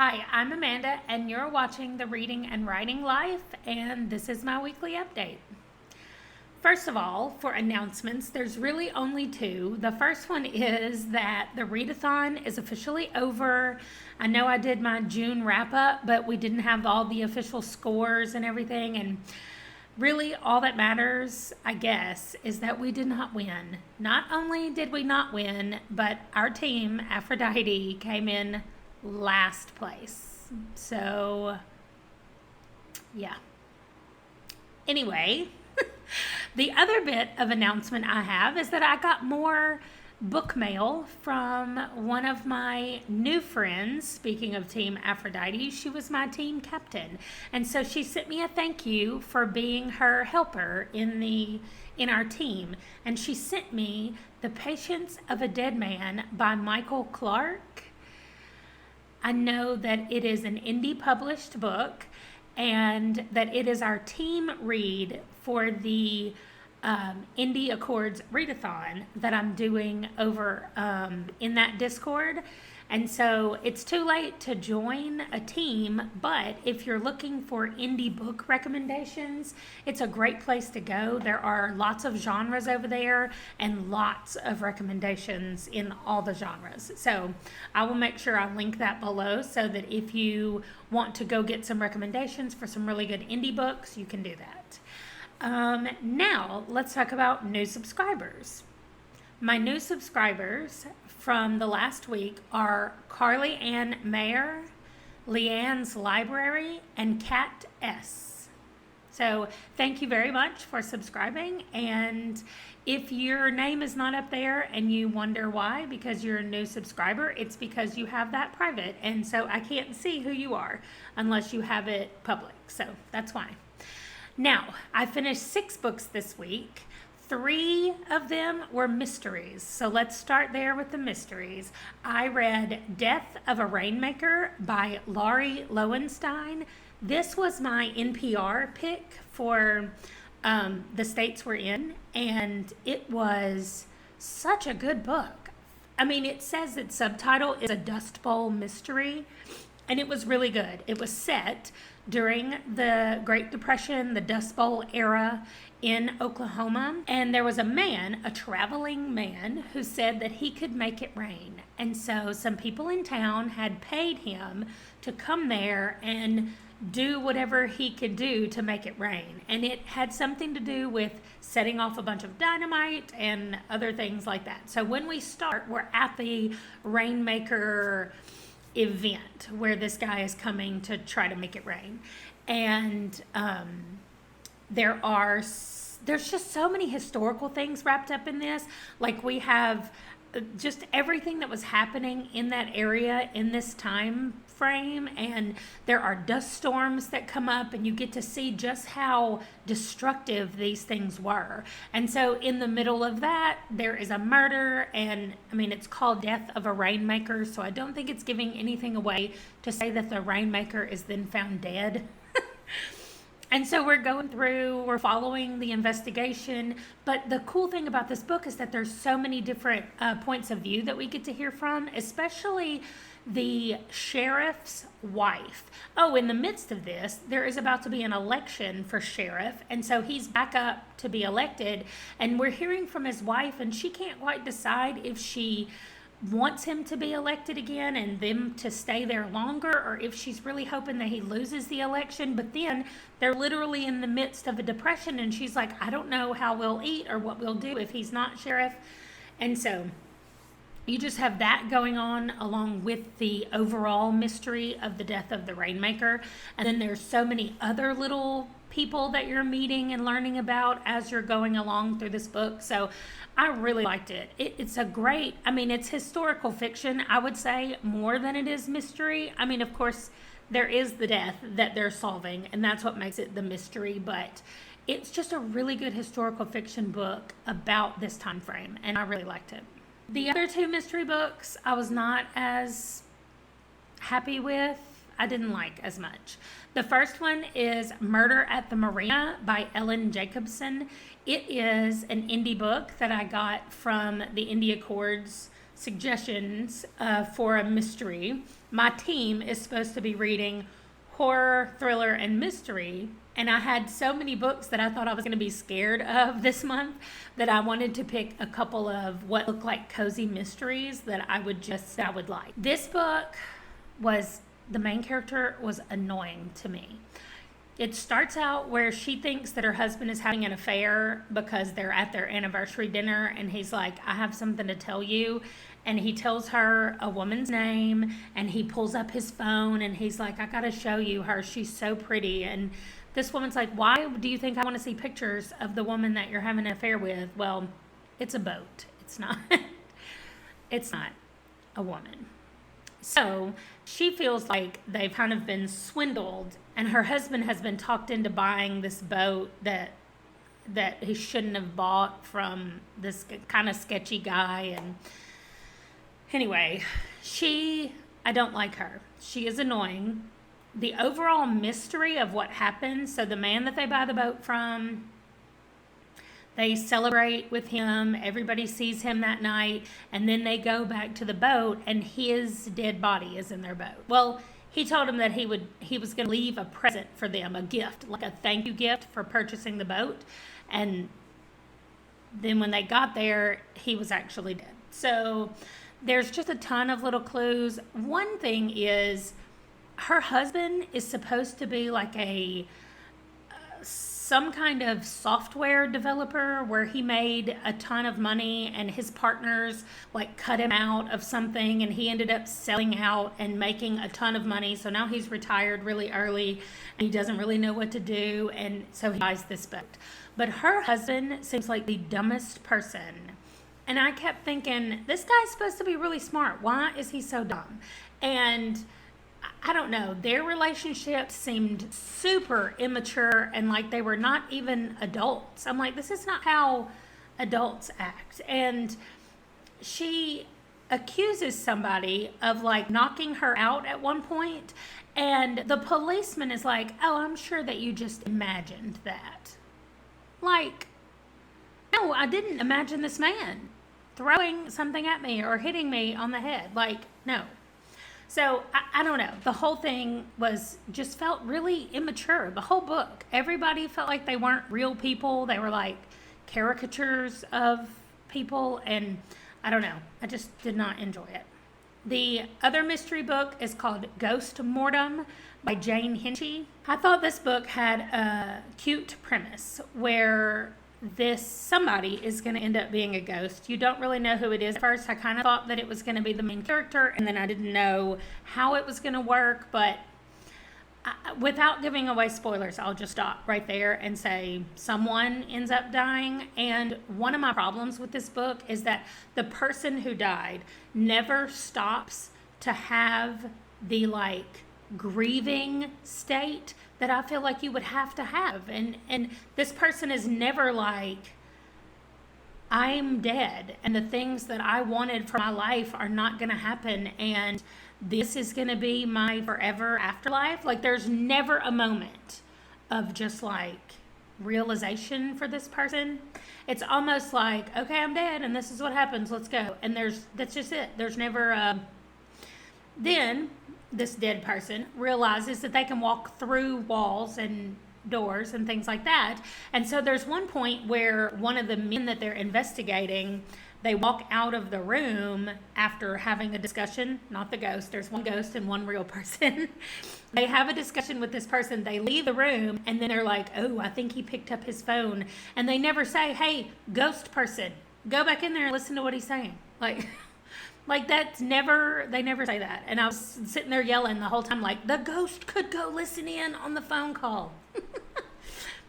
Hi, I'm Amanda, and you're watching The Reading and Writing Life, and this is my weekly update. First of all, for announcements, there's really only two. The first one is that the readathon is officially over. I know I did my June wrap up, but we didn't have all the official scores and everything, and really all that matters, I guess, is that we did not win. Not only did we not win, but our team, Aphrodite, came in last place. So, yeah. Anyway, the other bit of announcement I have is that I got more book mail from one of my new friends. Speaking of Team Aphrodite, she was my team captain. And so she sent me a thank you for being her helper in our team. And she sent me The Patience of a Dead Man by Michael Clark. I know that it is an indie published book and that it is our team read for the Indie Accords Readathon that I'm doing over in that Discord. And so it's too late to join a team, but if you're looking for indie book recommendations, it's a great place to go. There are lots of genres over there and lots of recommendations in all the genres. So I will make sure I link that below so that if you want to go get some recommendations for some really good indie books, you can do that. Now let's talk about new subscribers. My new subscribers from the last week are Carly Ann Mayer, Leanne's Library, and Kat S. So thank you very much for subscribing. And if your name is not up there and you wonder why, because you're a new subscriber, it's because you have that private. And so I can't see who you are unless you have it public. So that's why. Now, I finished 6 books this week. 3 of them were mysteries. So let's start there with the mysteries. I read Death of a Rainmaker by Laurie Lowenstein. This was my NPR pick for the states we're in, and it was such a good book. I mean, it says its subtitle is a Dust Bowl mystery, and it was really good. It was set during the Great Depression, the Dust Bowl era in Oklahoma. And there was a traveling man, who said that he could make it rain. And so some people in town had paid him to come there and do whatever he could do to make it rain. And it had something to do with setting off a bunch of dynamite and other things like that. So when we start, we're at the Rainmaker event where this guy is coming to try to make it rain. And there's just so many historical things wrapped up in this. Like, we have just everything that was happening in that area in this time frame, and there are dust storms that come up, and you get to see just how destructive these things were. And so in the middle of that, there is a murder, and I mean, it's called Death of a Rainmaker, so I don't think it's giving anything away to say that the Rainmaker is then found dead. And so we're following the investigation. But the cool thing about this book is that there's so many different points of view that we get to hear from, especially the sheriff's wife. Oh, in the midst of this, there is about to be an election for sheriff. And so he's back up to be elected. And we're hearing from his wife, and she can't quite decide if she wants him to be elected again and them to stay there longer, or if she's really hoping that he loses the election. But then they're literally in the midst of a depression, and she's like, I don't know how we'll eat or what we'll do if he's not sheriff. And so you just have that going on along with the overall mystery of the death of the Rainmaker. And then there's so many other little people that you're meeting and learning about as you're going along through this book. So I really liked it. It's it's historical fiction, I would say, more than it is mystery. I mean, of course, there is the death that they're solving, and that's what makes it the mystery, but it's just a really good historical fiction book about this time frame, and I really liked it. The other 2 mystery books I was not as happy with. I didn't like as much. The first one is Murder at the Marina by Ellen Jacobson. It is an indie book that I got from the Indie Accords suggestions for a mystery. my team is supposed to be reading horror, thriller, and mystery. And I had so many books that I thought I was going to be scared of this month that I wanted to pick a couple of what look like cozy mysteries that I would like. This book the main character was annoying to me. It starts out where she thinks that her husband is having an affair because they're at their anniversary dinner, and he's like, I have something to tell you. And he tells her a woman's name, and he pulls up his phone, and he's like, I gotta show you her. She's so pretty. And this woman's like, why do you think I want to see pictures of the woman that you're having an affair with? Well, it's a boat. It's not. It's not a woman. So she feels like they've kind of been swindled, and her husband has been talked into buying this boat that he shouldn't have bought from this kind of sketchy guy. And anyway, I don't like her. She is annoying. The overall mystery of what happened, so the man that they buy the boat from, they celebrate with him, everybody sees him that night, and then they go back to the boat, and his dead body is in their boat. Well, he told them that he was going to leave a present for them, a gift, like a thank you gift for purchasing the boat. And then when they got there, he was actually dead. So there's just a ton of little clues. One thing is, her husband is supposed to be like some kind of software developer where he made a ton of money, and his partners like cut him out of something, and he ended up selling out and making a ton of money. So now he's retired really early, and he doesn't really know what to do, and so he buys this boat. But her husband seems like the dumbest person. And I kept thinking, this guy's supposed to be really smart. Why is he so dumb? And I don't know. Their relationship seemed super immature, and like they were not even adults. I'm like, this is not how adults act. And she accuses somebody of like knocking her out at one point, and the policeman is like, oh, I'm sure that you just imagined that. Like, no, I didn't imagine this man throwing something at me or hitting me on the head. Like, no. So, I don't know. The whole thing just felt really immature. The whole book. Everybody felt like they weren't real people. They were like caricatures of people. And I don't know. I just did not enjoy it. The other mystery book is called Ghost Mortem by Jane Hinchy. I thought this book had a cute premise where somebody is going to end up being a ghost. You don't really know who it is. At first, I kind of thought that it was going to be the main character, and then I didn't know how it was going to work. But without giving away spoilers, I'll just stop right there and say someone ends up dying. And one of my problems with this book is that the person who died never stops to have the like grieving state that I feel like you would have to have. And this person is never like, I'm dead, and the things that I wanted for my life are not going to happen, and this is going to be my forever afterlife. Like, there's never a moment of just like realization for this person. It's almost like, okay, I'm dead, and this is what happens, let's go. And that's just it. There's never then this dead person realizes that they can walk through walls and doors and things like that. And so there's one point where one of the men that they're investigating, they walk out of the room after having a discussion, not the ghost. There's one ghost and one real person. They have a discussion with this person. They leave the room, and then they're like, oh, I think he picked up his phone. And they never say, hey, ghost person, go back in there and listen to what he's saying. Like they never say that. And I was sitting there yelling the whole time, like, the ghost could go listen in on the phone call.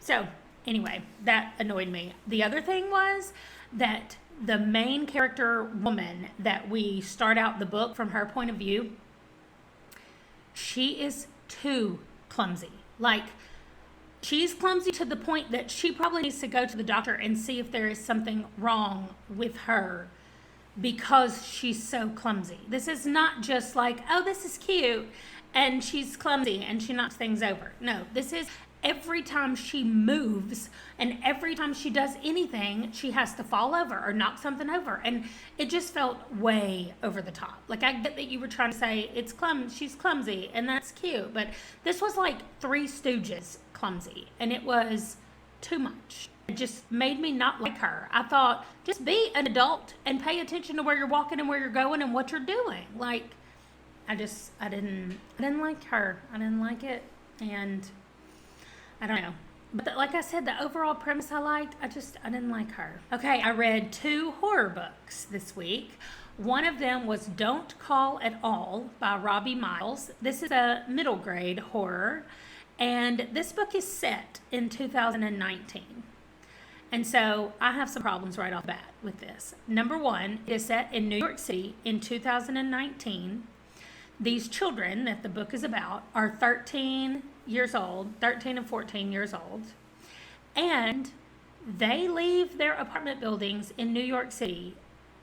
So anyway, that annoyed me. The other thing was that the main character woman that we start out the book from her point of view, she is too clumsy. Like, she's clumsy to the point that she probably needs to go to the doctor and see if there is something wrong with her, because she's so clumsy. This is not just like, oh, this is cute and she's clumsy and she knocks things over. No, this is every time she moves and every time she does anything, she has to fall over or knock something over. And it just felt way over the top. Like, I get that you were trying to say she's clumsy, and that's cute, but this was like Three Stooges clumsy, and it was too much. It just made me not like her. I thought, just be an adult and pay attention to where you're walking and where you're going and what you're doing. Like, I didn't like her. I didn't like it, and I don't know. But like I said, the overall premise I liked. I didn't like her. Okay, I read 2 horror books this week. One of them was Don't Call at All by Robbie Miles. This is a middle grade horror, and this book is set in 2019. And so I have some problems right off the bat with this. Number one, it is set in New York City in 2019. These children that the book is about are 13 and 14 years old, and they leave their apartment buildings in New York City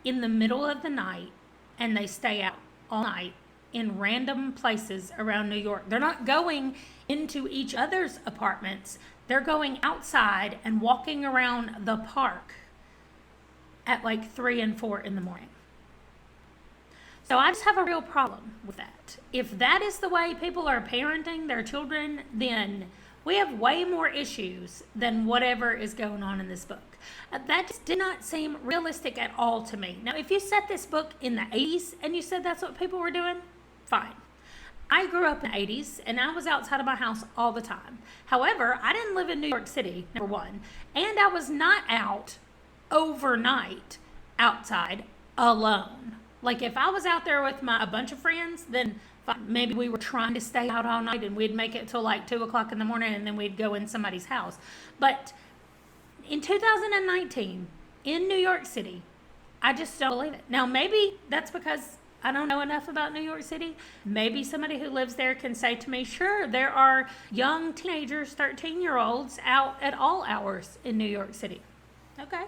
in the middle of the night, and they stay out all night in random places around New York. They're not going into each other's apartments. They're going outside and walking around the park at like 3 and 4 in the morning. So I just have a real problem with that. If that is the way people are parenting their children, then we have way more issues than whatever is going on in this book. That just did not seem realistic at all to me. Now, if you set this book in the 80s and you said that's what people were doing, fine. I grew up in the 80s, and I was outside of my house all the time. However, I didn't live in New York City, number one, and I was not out overnight outside alone. Like, if I was out there with a bunch of friends, then maybe we were trying to stay out all night and we'd make it till like 2 o'clock in the morning and then we'd go in somebody's house. But in 2019, in New York City, I just don't believe it. Now, maybe that's because I don't know enough about New York City. Maybe somebody who lives there can say to me, sure, there are young teenagers, 13-year-olds out at all hours in New York City. Okay.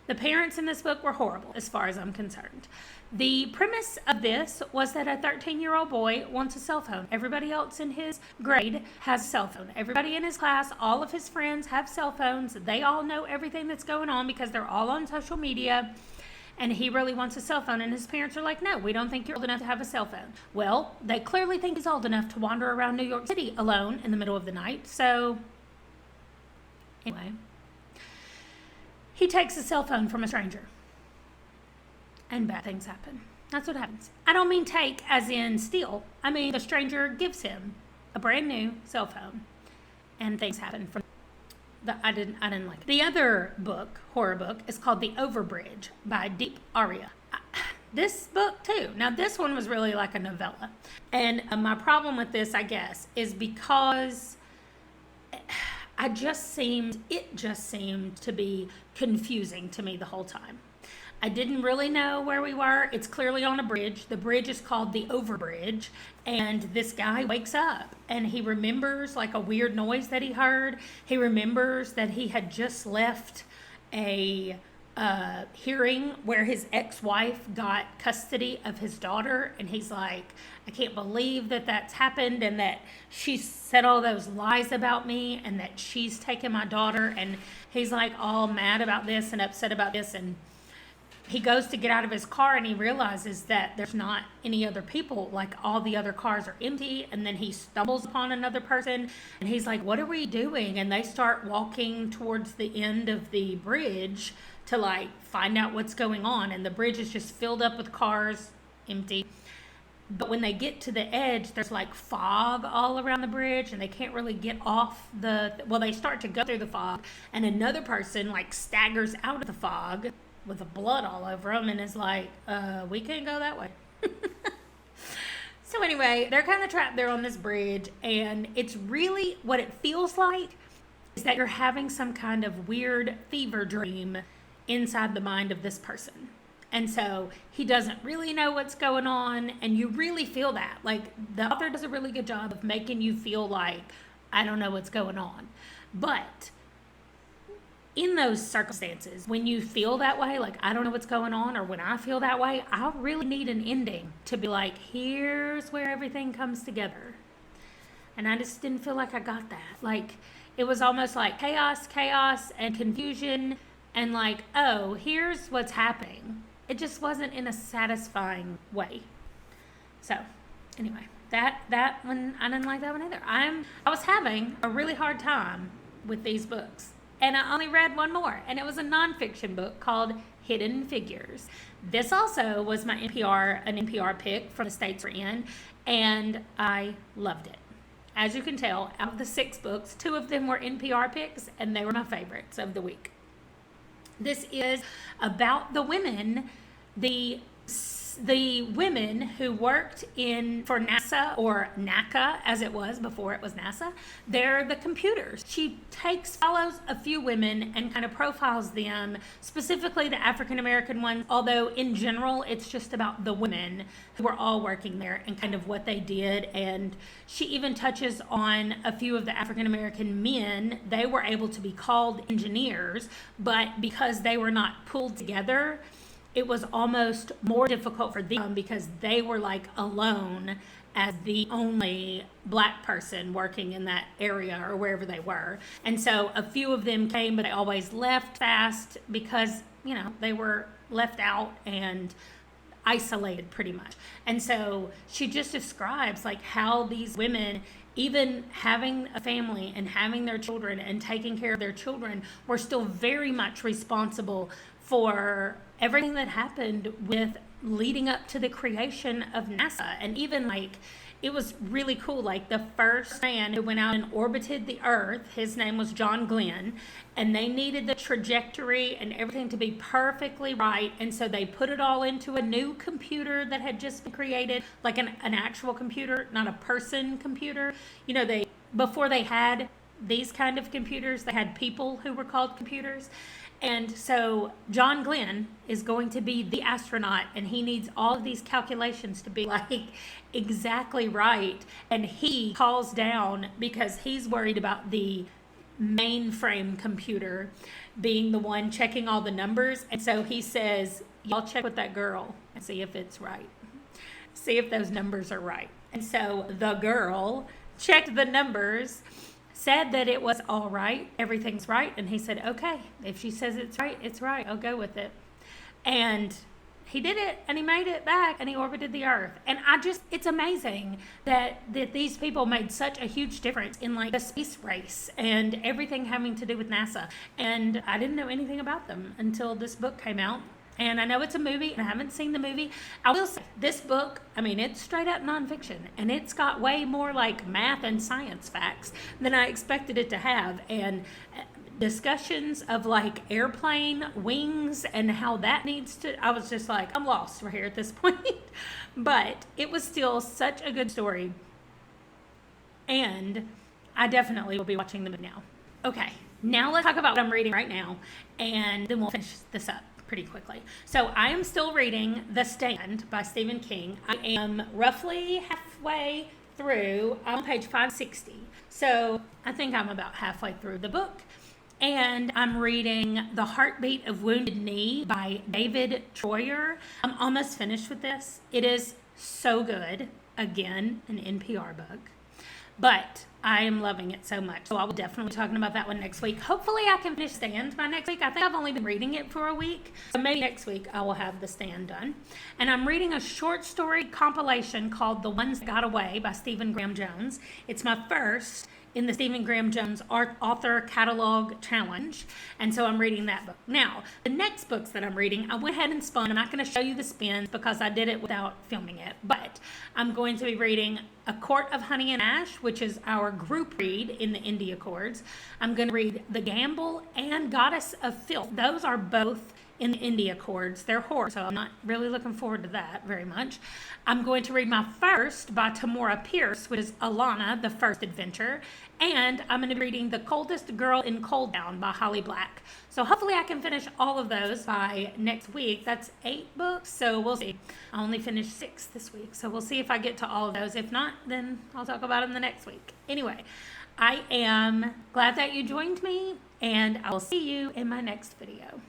The parents in this book were horrible as far as I'm concerned. The premise of this was that a 13-year-old boy wants a cell phone. Everybody else in his grade has a cell phone. Everybody in his class, all of his friends have cell phones. They all know everything that's going on because they're all on social media. And he really wants a cell phone. And his parents are like, no, we don't think you're old enough to have a cell phone. Well, they clearly think he's old enough to wander around New York City alone in the middle of the night. So, anyway, he takes a cell phone from a stranger. And bad things happen. That's what happens. I don't mean take as in steal. I mean the stranger gives him a brand new cell phone, and things happen from I didn't like it. The other book, horror book, is called The Overbridge by Deep Aria. This book too. Now this one was really like a novella, and my problem with this, I guess, is because it just seemed to be confusing to me the whole time. I didn't really know where we were. It's clearly on a bridge. The bridge is called the Overbridge. And this guy wakes up and he remembers like a weird noise that he heard. He remembers that he had just left a hearing where his ex-wife got custody of his daughter. And he's like, I can't believe that that's happened and that she said all those lies about me and that she's taken my daughter. And he's like all mad about this and upset about this. And he goes to get out of his car and he realizes that there's not any other people, like all the other cars are empty, and then he stumbles upon another person and he's like, what are we doing? And they start walking towards the end of the bridge to like find out what's going on, and the bridge is just filled up with cars, empty. But when they get to the edge, there's like fog all around the bridge and they can't really get off they start to go through the fog, and another person like staggers out of the fog with the blood all over them and is like, we can't go that way. So anyway, they're kind of trapped there on this bridge, and it's really what it feels like is that you're having some kind of weird fever dream inside the mind of this person. And so he doesn't really know what's going on, and you really feel that. Like, the author does a really good job of making you feel like, I don't know what's going on. But in those circumstances, when you feel that way, like, I don't know what's going on, or when I feel that way, I really need an ending to be like, here's where everything comes together. And I just didn't feel like I got that. Like, it was almost like chaos and confusion and like, oh, here's what's happening. It just wasn't in a satisfying way. So, anyway, that one, I didn't like that one either. I was having a really hard time with these books. And I only read one more, and it was a nonfiction book called Hidden Figures. This also was an NPR pick from the states we're in, and I loved it. As you can tell, out of the 6 books, 2 of them were NPR picks, and they were my favorites of the week. This is about the women, the women who worked for NASA, or NACA as it was before it was NASA. They're the computers. She follows a few women and kind of profiles them, specifically the African American ones, although in general it's just about the women who were all working there and kind of what they did. And she even touches on a few of the African American men. They were able to be called engineers, but because they were not pulled together, it was almost more difficult for them because they were like alone as the only black person working in that area or wherever they were. And so a few of them came, but they always left fast because, they were left out and isolated pretty much. And so she just describes like how these women, even having a family and having their children and taking care of their children, were still very much responsible for everything that happened with leading up to the creation of NASA. And even like, it was really cool. Like the first man who went out and orbited the Earth, his name was John Glenn, and they needed the trajectory and everything to be perfectly right. And so they put it all into a new computer that had just been created, like an actual computer, not a person computer. Before they had these kind of computers, they had people who were called computers. And so John Glenn is going to be the astronaut, and he needs all of these calculations to be like exactly right. And he calls down because he's worried about the mainframe computer being the one checking all the numbers. And so he says, y'all check with that girl and see if it's right. See if those numbers are right. And so the girl checked the numbers, said that it was all right, everything's right, and he said, okay, if she says it's right, I'll go with it. And he did it, and he made it back, and he orbited the Earth. And it's amazing that these people made such a huge difference in like the space race and everything having to do with NASA. And I didn't know anything about them until this book came out. And I know it's a movie, and I haven't seen the movie. I will say, this book, it's straight up nonfiction, and it's got way more like math and science facts than I expected it to have. And discussions of like airplane wings and how that I was just like, I'm lost right here at this point. But it was still such a good story. And I definitely will be watching the movie now. Okay, now let's talk about what I'm reading right now, and then we'll finish this up pretty quickly. So I am still reading The Stand by Stephen King. I am roughly halfway through. I'm on page 560. So I think I'm about halfway through the book. And I'm reading The Heartbeat of Wounded Knee by David Troyer. I'm almost finished with this. It is so good. Again, an NPR book. But I am loving it so much. So I will definitely be talking about that one next week. Hopefully I can finish Stand by next week. I think I've only been reading it for a week. So maybe next week I will have The Stand done. And I'm reading a short story compilation called The Ones That Got Away by Stephen Graham Jones. It's my first in the Stephen Graham Jones Author Catalog Challenge. And so I'm reading that book. Now, the next books that I'm reading, I went ahead and spun. I'm not going to show you the spins because I did it without filming it. But I'm going to be reading A Court of Honey and Ash, which is our group read in the Indie Accords. I'm going to read The Gamble and Goddess of Filth. Those are both in the Indie Accords. They're horror, so I'm not really looking forward to that very much. I'm going to read my first by Tamora Pierce, which is Alana, the First Adventure. And I'm going to be reading The Coldest Girl in Cold Town by Holly Black. So hopefully I can finish all of those by next week. That's 8 books, so we'll see. I only finished 6 this week, so we'll see if I get to all of those. If not, then I'll talk about them the next week. Anyway, I am glad that you joined me, and I will see you in my next video.